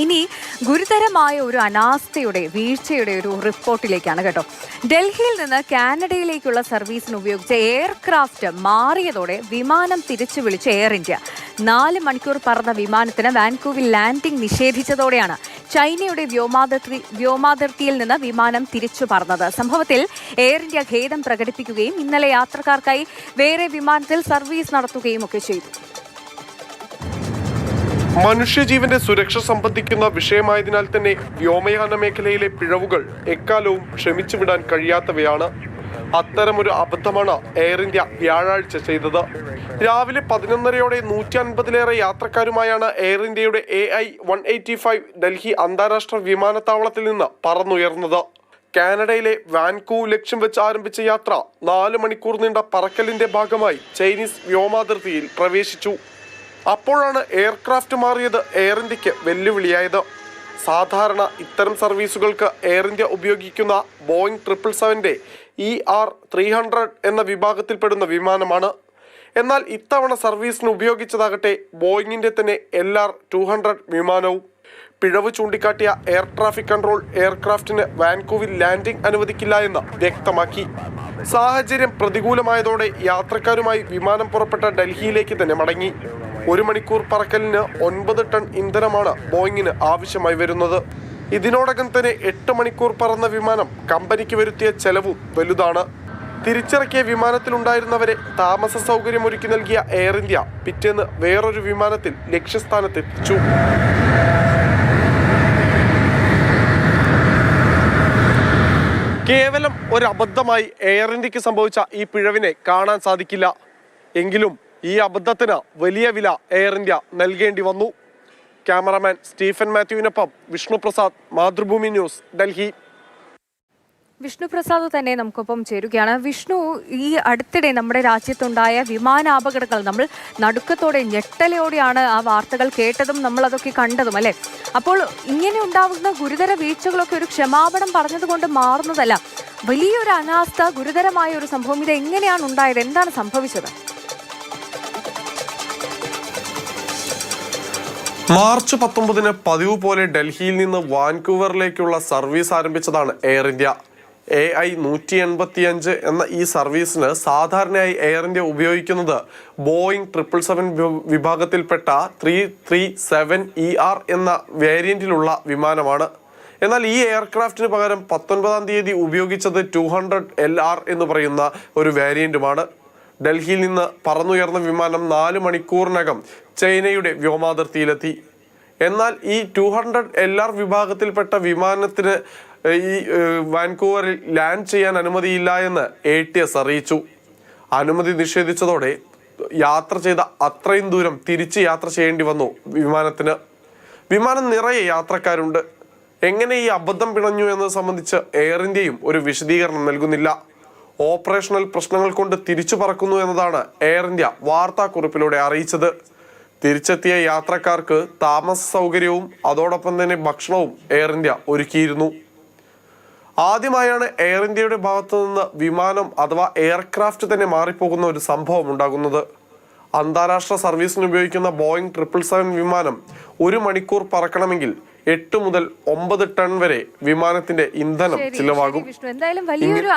ഇനി ഗുരുതരമായ ഒരു അനാസ്ഥയുടെ വീഴ്ചയുടെ ഒരു റിപ്പോർട്ടിലേക്കാണ് കേട്ടോ. ഡൽഹിയിൽ നിന്ന് കാനഡയിലേക്കുള്ള സർവീസിന് ഉപയോഗിച്ച എയർക്രാഫ്റ്റ് മാറിയതോടെ വിമാനം തിരിച്ചു വിളിച്ച എയർ ഇന്ത്യ 4 മണിക്കൂർ പറന്ന വിമാനത്തിന് വാൻകൂവിൽ ലാൻഡിംഗ് നിഷേധിച്ചതോടെയാണ് ചൈനയുടെ വ്യോമാതിർത്തിയിൽ നിന്ന് വിമാനം തിരിച്ചു പറന്നത്. സംഭവത്തിൽ എയർ ഇന്ത്യ ഖേദം പ്രകടിപ്പിക്കുകയും ഇന്നലെ യാത്രക്കാർക്കായി വേറെ വിമാനത്തിൽ സർവീസ് നടത്തുകയും ഒക്കെ ചെയ്തു. മനുഷ്യജീവന്റെ സുരക്ഷ സംബന്ധിക്കുന്ന വിഷയമായതിനാൽ തന്നെ വ്യോമയാന മേഖലയിലെ പിഴവുകൾ എക്കാലവും ക്ഷമിച്ചുവിടാൻ കഴിയാത്തവയാണ്. അത്തരമൊരു അബദ്ധമാണ് എയർ ഇന്ത്യ വ്യാഴാഴ്ച ചെയ്തത്. രാവിലെ 11:30 150-ലേറെ യാത്രക്കാരുമായാണ് എയർ ഇന്ത്യയുടെ AI-185 ഡൽഹി അന്താരാഷ്ട്ര വിമാനത്താവളത്തിൽ നിന്ന് പറന്നുയർന്നത്. കാനഡയിലെ വാൻകൂവ് ലക്ഷ്യം വെച്ച് ആരംഭിച്ച യാത്ര 4 മണിക്കൂർ നീണ്ട പറക്കലിന്റെ ഭാഗമായി ചൈനീസ് വ്യോമാതിർത്തിയിൽ പ്രവേശിച്ചു. അപ്പോഴാണ് എയർക്രാഫ്റ്റ് മാറിയത് എയർ ഇന്ത്യക്ക് വെല്ലുവിളിയായത്. സാധാരണ ഇത്തരം സർവീസുകൾക്ക് എയർ ഇന്ത്യ ഉപയോഗിക്കുന്ന ബോയിങ് 777-ന്റെ ER-300 എന്ന വിഭാഗത്തിൽപ്പെടുന്ന വിമാനമാണ്. എന്നാൽ ഇത്തവണ സർവീസിന് ഉപയോഗിച്ചതാകട്ടെ ബോയിങ്ങിന്റെ തന്നെ LR-200 വിമാനവും. പിഴവ് ചൂണ്ടിക്കാട്ടിയ എയർ ട്രാഫിക് കൺട്രോൾ എയർക്രാഫ്റ്റിന് വാൻകൂവിൽ ലാൻഡിംഗ് അനുവദിക്കില്ല എന്ന് വ്യക്തമാക്കി. സാഹചര്യം പ്രതികൂലമായതോടെ യാത്രക്കാരുമായി വിമാനം പുറപ്പെട്ട ഡൽഹിയിലേക്ക് തന്നെ മടങ്ങി. 1 മണിക്കൂർ പറക്കലിന് 9 ടൺ ഇന്ധനമാണ് ബോയിങ്ങിന് ആവശ്യമായി വരുന്നത്. ഇതിനോടകം തന്നെ 8 മണിക്കൂർ പറന്ന വിമാനം കമ്പനിക്ക് വരുത്തിയ ചെലവും വലുതാണ്. തിരിച്ചിറക്കിയ വിമാനത്തിലുണ്ടായിരുന്നവരെ താമസ സൗകര്യം ഒരുക്കി നൽകിയ എയർ ഇന്ത്യ പിറ്റേന്ന് വേറൊരു വിമാനത്തിൽ ലക്ഷ്യസ്ഥാനത്തെത്തിച്ചു. കേവലം ഒരു അബദ്ധമായി എയർ ഇന്ത്യക്ക് സംഭവിച്ച ഈ പിഴവിനെ കാണാൻ സാധിക്കില്ല. എങ്കിലും ഈ അബദ്ധത്തിന് വലിയ വില എയർ ഇന്ത്യ നൽകേണ്ടി വന്നു. ക്യാമറാമാൻ സ്റ്റീഫൻ മാത്യുവിനൊപ്പം വിഷ്ണുപ്രസാദ്, മാതൃഭൂമി ന്യൂസ്, ഡൽഹി. വിഷ്ണുപ്രസാദ് തന്നെ നമുക്കൊപ്പം ചേരുകയാണ്. വിഷ്ണു, ഈ അടുത്തിടെ നമ്മുടെ രാജ്യത്തുണ്ടായ വിമാനാപകടങ്ങൾ നമ്മൾ നടുക്കത്തോടെ ഞെട്ടലോടെയാണ് ആ വാർത്തകൾ കേട്ടതും നമ്മൾ അതൊക്കെ കണ്ടതും അല്ലേ? അപ്പോൾ ഇങ്ങനെ ഉണ്ടാവുന്ന ഗുരുതര വീഴ്ചകളൊക്കെ ഒരു ക്ഷമാപണം പറഞ്ഞതുകൊണ്ട് മാറുന്നതല്ല. വലിയൊരു അനാസ്ഥ, ഗുരുതരമായ ഒരു സംഭവം. ഇത് എങ്ങനെയാണ് ഉണ്ടായത്? എന്താണ് സംഭവിച്ചത്? മാർച്ച് 19 പതിവ് പോലെ ഡൽഹിയിൽ നിന്ന് വാൻകൂവറിലേക്കുള്ള സർവീസ് ആരംഭിച്ചതാണ് എയർ ഇന്ത്യ. AI-185 എന്ന ഈ സർവീസിന് സാധാരണയായി എയർ ഇന്ത്യ ഉപയോഗിക്കുന്നത് ബോയിങ് 777 വിഭാഗത്തിൽപ്പെട്ട 337ER എന്ന വേരിയന്റിലുള്ള വിമാനമാണ്. എന്നാൽ ഈ എയർക്രാഫ്റ്റിന് പകരം 19-ാം തീയതി ഉപയോഗിച്ചത് 200 LR എന്ന് പറയുന്ന ഒരു വേരിയന്റുമാണ്. ഡൽഹിയിൽ നിന്ന് പറന്നുയർന്ന വിമാനം 4 മണിക്കൂറിനകം ചൈനയുടെ വ്യോമാതിർത്തിയിലെത്തി. എന്നാൽ ഈ 200 LR വിഭാഗത്തിൽപ്പെട്ട വിമാനത്തിന് ഈ വാൻകൂവറിൽ ലാൻഡ് ചെയ്യാൻ അനുമതിയില്ല എന്ന് ATS അറിയിച്ചു. അനുമതി നിഷേധിച്ചതോടെ യാത്ര ചെയ്ത അത്രയും ദൂരം തിരിച്ച് യാത്ര ചെയ്യേണ്ടി വന്നു വിമാനത്തിന്. വിമാനം നിറയെ യാത്രക്കാരുണ്ട്. എങ്ങനെ ഈ അബദ്ധം പിണഞ്ഞു എന്നത് സംബന്ധിച്ച് എയർ ഇന്ത്യയും ഒരു വിശദീകരണം നൽകുന്നില്ല. ഓപ്പറേഷണൽ പ്രശ്നങ്ങൾ കൊണ്ട് തിരിച്ചു പറക്കുന്നു എന്നതാണ് എയർ ഇന്ത്യ വാർത്താക്കുറിപ്പിലൂടെ അറിയിച്ചത്. തിരിച്ചെത്തിയ യാത്രക്കാർക്ക് താമസ സൗകര്യവും അതോടൊപ്പം തന്നെ ഭക്ഷണവും എയർ ഇന്ത്യ ഒരുക്കിയിരുന്നു. ആദ്യമായാണ് എയർ ഇന്ത്യയുടെ ഭാഗത്തു നിന്ന് വിമാനം അഥവാ എയർക്രാഫ്റ്റ് തന്നെ മാറിപ്പോകുന്ന ഒരു സംഭവം ഉണ്ടാകുന്നത്. അന്താരാഷ്ട്ര സർവീസിന് ഉപയോഗിക്കുന്ന ബോയിങ് 777 വിമാനം 1 മണിക്കൂർ പറക്കണമെങ്കിൽ 8 മുതൽ 9 ടൺ വരെ വിമാനത്തിന്റെ ഇന്ധനം ചിലവാകും.